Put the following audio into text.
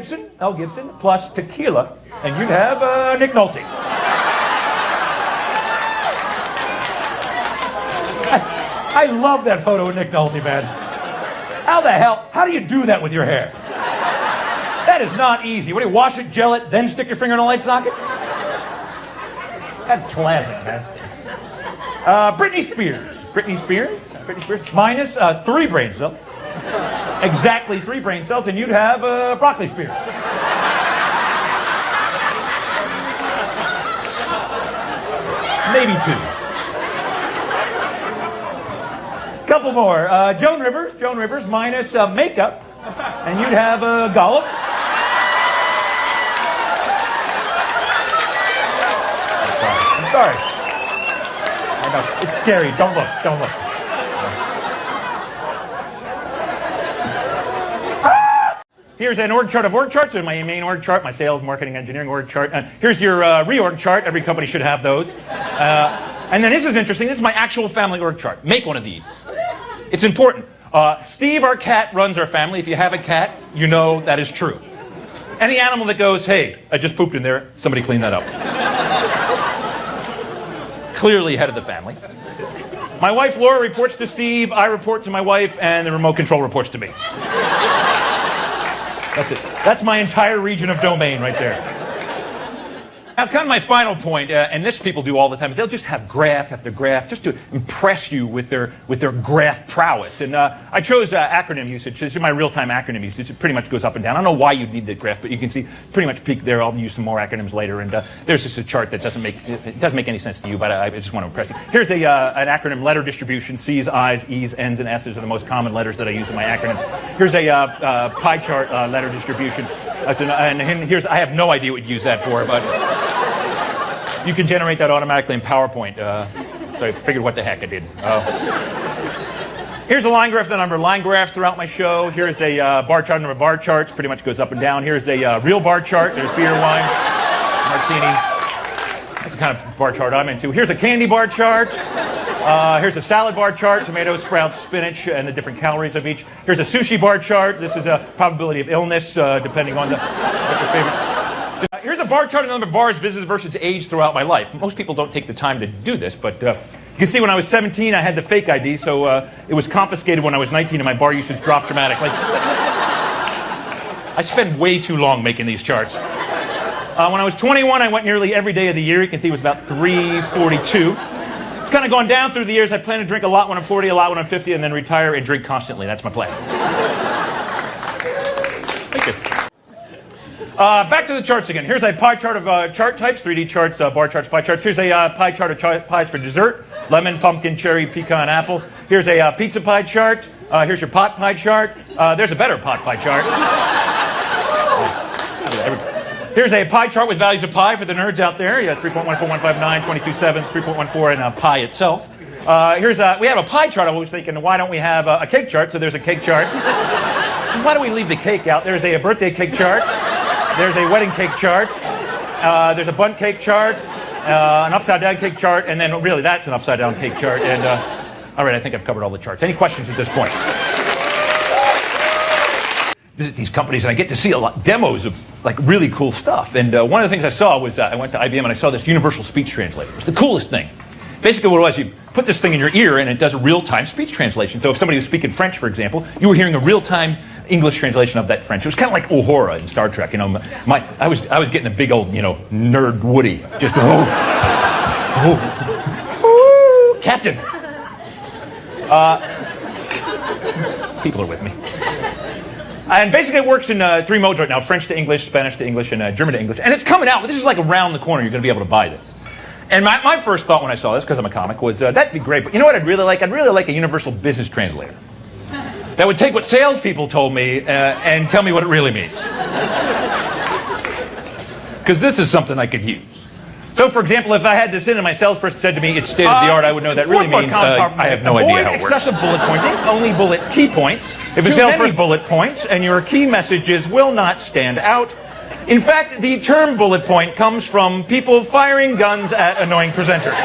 Gibson, plus tequila, and you'd have Nick Nolte. I love that photo of Nick Nolte, man. How do you do that with your hair? That is not easy. What do you wash it, gel it, then stick your finger in a light socket? That's classic, man. Britney Spears, minus 3 brain cells. Exactly 3 brain cells, and you'd have broccoli Spears. Maybe 2. Couple more. Joan Rivers, minus makeup, and you'd have Gollum. I'm sorry. I know. It's scary. Don't look. Here's an org chart of org charts. There's my main org chart, my sales, marketing, engineering org chart. Here's your reorg chart. Every company should have those. And then this is interesting. This is my actual family org chart. Make one of these. It's important. Steve, our cat, runs our family. If you have a cat, you know that is true. Any animal that goes, hey, I just pooped in there, somebody clean that up. Clearly head of the family. My wife, Laura, reports to Steve. I report to my wife, and the remote control reports to me. That's it. That's my entire region of domain right there. Now, kind of my final point, and this people do all the time, is they'll just have graph after graph just to impress you with their graph prowess. And I chose acronym usage. This is my real-time acronym usage. It pretty much goes up and down. I don't know why you'd need the graph, but you can see pretty much peak there. I'll use some more acronyms later. And there's just a chart that doesn't make any sense to you, but I just want to impress you. Here's an acronym letter distribution. C's, I's, E's, N's, and S's are the most common letters that I use in my acronyms. Here's a pie chart letter distribution. And here's, I have no idea what you use that for, but you can generate that automatically in PowerPoint. So I figured what the heck I did. Here's a line graph, the number of line graphs throughout my show. Here's a bar chart, number of bar charts, pretty much goes up and down. Here's a real bar chart. There's beer, wine, martini. That's the kind of bar chart I'm into. Here's a candy bar chart. Here's a salad bar chart, tomatoes, sprouts, spinach, and the different calories of each. Here's a sushi bar chart. This is a probability of illness, depending on what your favorite. Here's a bar chart of the number of bars, visits versus age throughout my life. Most people don't take the time to do this, but you can see when I was 17, I had the fake ID, so it was confiscated when I was 19, and my bar usage dropped dramatically. I spent way too long making these charts. When I was 21, I went nearly every day of the year. You can see it was about 342. It's kind of gone down through the years. I plan to drink a lot when I'm 40, a lot when I'm 50, and then retire and drink constantly. That's my plan. Thank you. Back to the charts again. Here's a pie chart of chart types, 3D charts, bar charts, pie charts. Here's a pie chart of pies for dessert, lemon, pumpkin, cherry, pecan, apple. Here's a pizza pie chart. Here's your pot pie chart. There's a better pot pie chart. Here's a pie chart with values of pi for the nerds out there. You got 3.14159, 22.7, 3.14, and pi itself. We have a pie chart. I was thinking, why don't we have a cake chart? So there's a cake chart. Why do we leave the cake out? There's a birthday cake chart. There's a wedding cake chart. There's a bundt cake chart. An upside-down cake chart. And then, really, that's an upside-down cake chart. And, all right, I think I've covered all the charts. Any questions at this point? Visit these companies, and I get to see a lot demos of like really cool stuff. And one of the things I saw was I went to IBM and I saw this universal speech translator. It was the coolest thing. Basically, what it was, you put this thing in your ear and it does a real-time speech translation. So if somebody was speaking French, for example, you were hearing a real-time English translation of that French. It was kind of like Uhura in Star Trek. You know, I was getting a big old nerd Woody, just Captain. People are with me. And basically it works in 3 modes right now, French to English, Spanish to English, and German to English. And it's coming out, but this is like around the corner. You're going to be able to buy this. And my first thought when I saw this, because I'm a comic, was that'd be great. But you know what I'd really like? I'd really like a universal business translator that would take what salespeople told me and tell me what it really means. Because this is something I could use. So, for example, if I had this in and my salesperson said to me, it's state-of-the-art, I would know that really means I have no idea how it works. Excessive bullet pointing, only bullet key points. If a salesperson bullet points and your key messages will not stand out. In fact, the term bullet point comes from people firing guns at annoying presenters.